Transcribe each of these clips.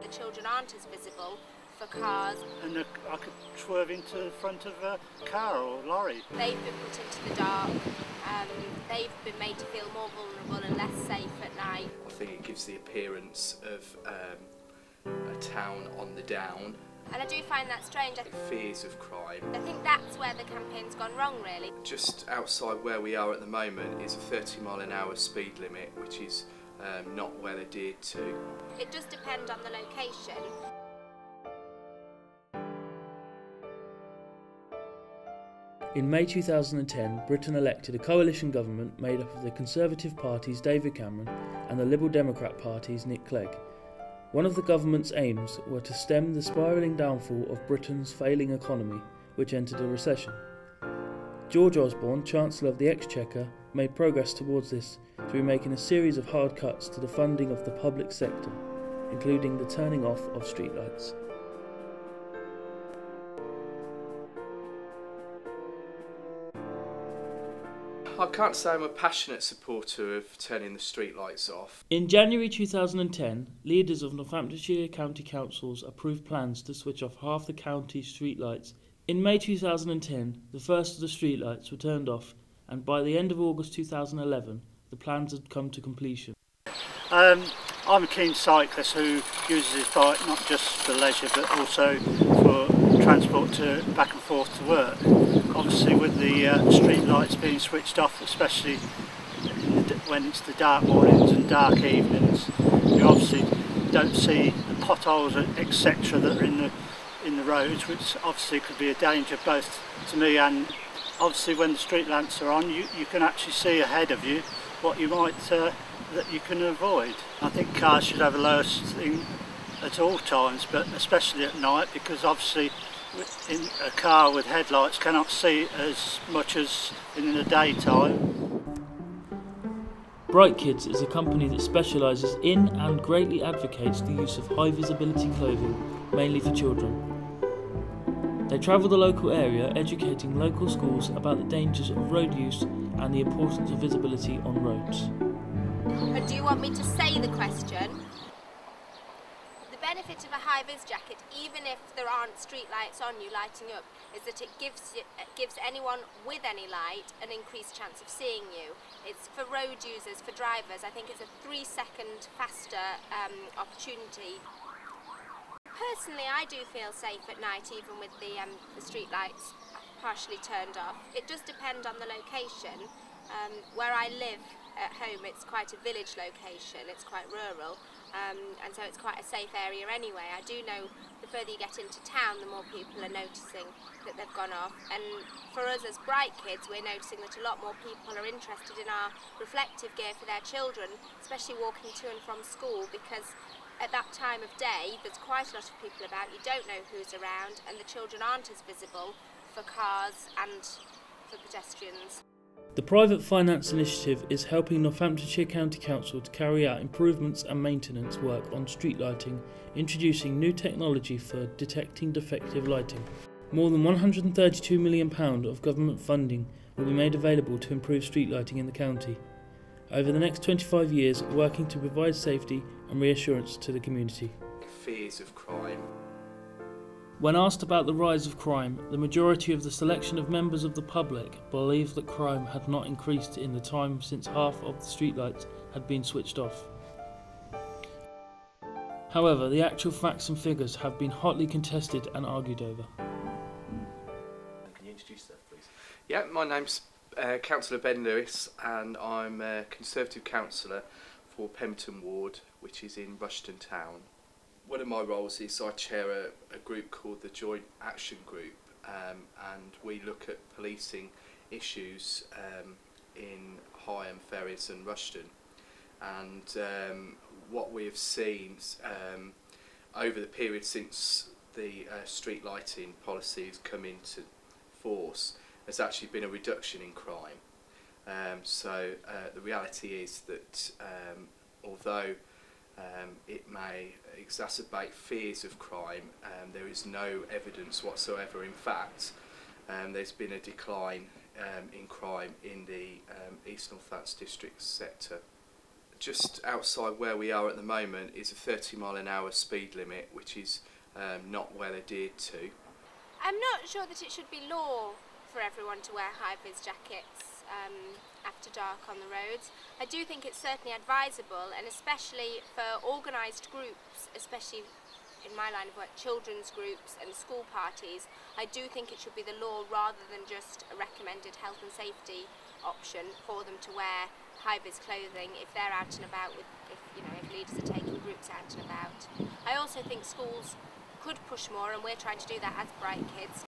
the children aren't as visible for cars. And I could swerve into the front of a car or lorry. They've been put into the dark, they've been made to feel more vulnerable and less safe at night. I think it gives the appearance of a town on the down. And I do find that strange. Fears of crime. I think that's where the campaign's gone wrong, really. Just outside where we are at the moment is a 30-mile-an-hour speed limit, which is not well adhered to. It does depend on the location. In May 2010, Britain elected a coalition government made up of the Conservative Party's David Cameron and the Liberal Democrat Party's Nick Clegg. One of the government's aims were to stem the spiralling downfall of Britain's failing economy, which entered a recession. George Osborne, Chancellor of the Exchequer, made progress towards this through making a series of hard cuts to the funding of the public sector, including the turning off of streetlights. I can't say I'm a passionate supporter of turning the streetlights off. In January 2010, leaders of Northamptonshire County Councils approved plans to switch off half the county's streetlights. In May 2010, the first of the streetlights were turned off, and by the end of August 2011, the plans had come to completion. I'm a keen cyclist who uses his bike not just for leisure but also for transport back and forth to work. Obviously with the street lights being switched off, especially when it's the dark mornings and dark evenings, you obviously don't see the potholes etc. that are in the roads, which obviously could be a danger both to me and obviously when the street lamps are on you can actually see ahead of you what you might that you can avoid. I think cars should have a lower thing at all times, but especially at night, because obviously in a car with headlights cannot see as much as in the daytime. Bright Kids is a company that specialises in and greatly advocates the use of high visibility clothing, mainly for children. They travel the local area educating local schools about the dangers of road use and the importance of visibility on roads. And do you want me to say the question? The benefit of a high-vis jacket, even if there aren't street lights on you lighting up, is that it gives anyone with any light an increased chance of seeing you. It's for road users, for drivers, I think it's a 3-second faster opportunity. Personally, I do feel safe at night, even with the street lights partially turned off. It does depend on the location. Where I live at home, it's quite a village location, it's quite rural, and so it's quite a safe area anyway. I do know the further you get into town, the more people are noticing that they've gone off, and for us as Bright Kids, we're noticing that a lot more people are interested in our reflective gear for their children, especially walking to and from school, because at that time of day there's quite a lot of people about, you don't know who's around, and the children aren't as visible for cars and for pedestrians. The Private Finance Initiative is helping Northamptonshire County Council to carry out improvements and maintenance work on street lighting, introducing new technology for detecting defective lighting. More than £132 million of government funding will be made available to improve street lighting in the county over the next 25 years, working to provide safety and reassurance to the community. Fears of crime. When asked about the rise of crime, the majority of the selection of members of the public believed that crime had not increased in the time since half of the streetlights had been switched off. However, the actual facts and figures have been hotly contested and argued over. Can you introduce yourself, please? Yeah, my name's Councillor Ben Lewis, and I'm a Conservative councillor for Pemberton Ward, which is in Rushton Town. One of my roles is I chair a group called the Joint Action Group, and we look at policing issues in Higham, Ferris and Rushton. And what we have seen over the period since the street lighting policy has come into force has actually been a reduction in crime. So the reality is that although it may exacerbate fears of crime, there is no evidence whatsoever. In fact, there's been a decline in crime in the East Northants district sector just outside where we are at the moment is a 30-mile-an-hour speed limit, which is not well adhered to. I'm not sure that it should be law for everyone to wear high-vis jackets after dark on the roads. I do think it's certainly advisable, and especially for organised groups, especially in my line of work, children's groups and school parties, I do think it should be the law rather than just a recommended health and safety option for them to wear high-vis clothing if they're out and about, if leaders are taking groups out and about. I also think schools could push more, and we're trying to do that as Bright Kids.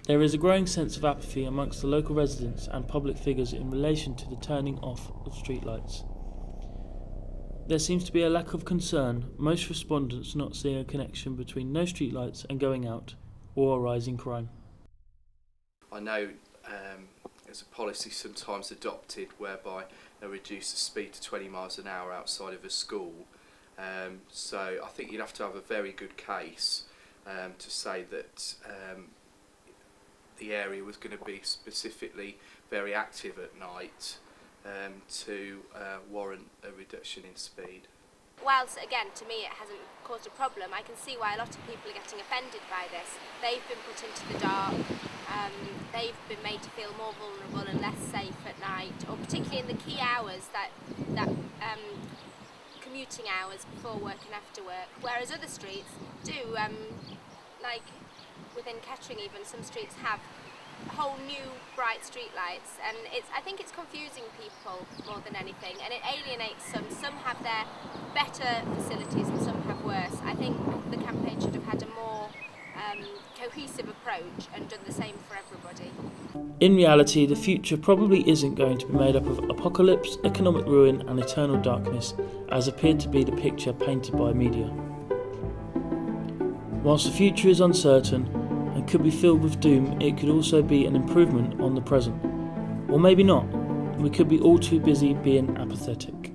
There is a growing sense of apathy amongst the local residents and public figures in relation to the turning off of streetlights. There seems to be a lack of concern, most respondents not seeing a connection between no streetlights and going out, or a rise in crime. I know there's a policy sometimes adopted whereby they reduce the speed to 20 miles an hour outside of a school. So I think you'd have to have a very good case to say that the area was going to be specifically very active at night to warrant a reduction in speed. Whilst, again, to me it hasn't caused a problem, I can see why a lot of people are getting offended by this. They've been put into the dark, they've been made to feel more vulnerable and less safe at night, or particularly in the key hours, that commuting hours before work and after work, whereas other streets do, like within Kettering even, some streets have whole new bright street lights, and I think it's confusing people more than anything, and it alienates some. Some have their better facilities and some have worse. I think the campaign should have had a more cohesive approach and done the same for everybody. In reality, the future probably isn't going to be made up of apocalypse, economic ruin and eternal darkness, as appeared to be the picture painted by media. Whilst the future is uncertain and could be filled with doom, it could also be an improvement on the present. Or maybe not. We could be all too busy being apathetic.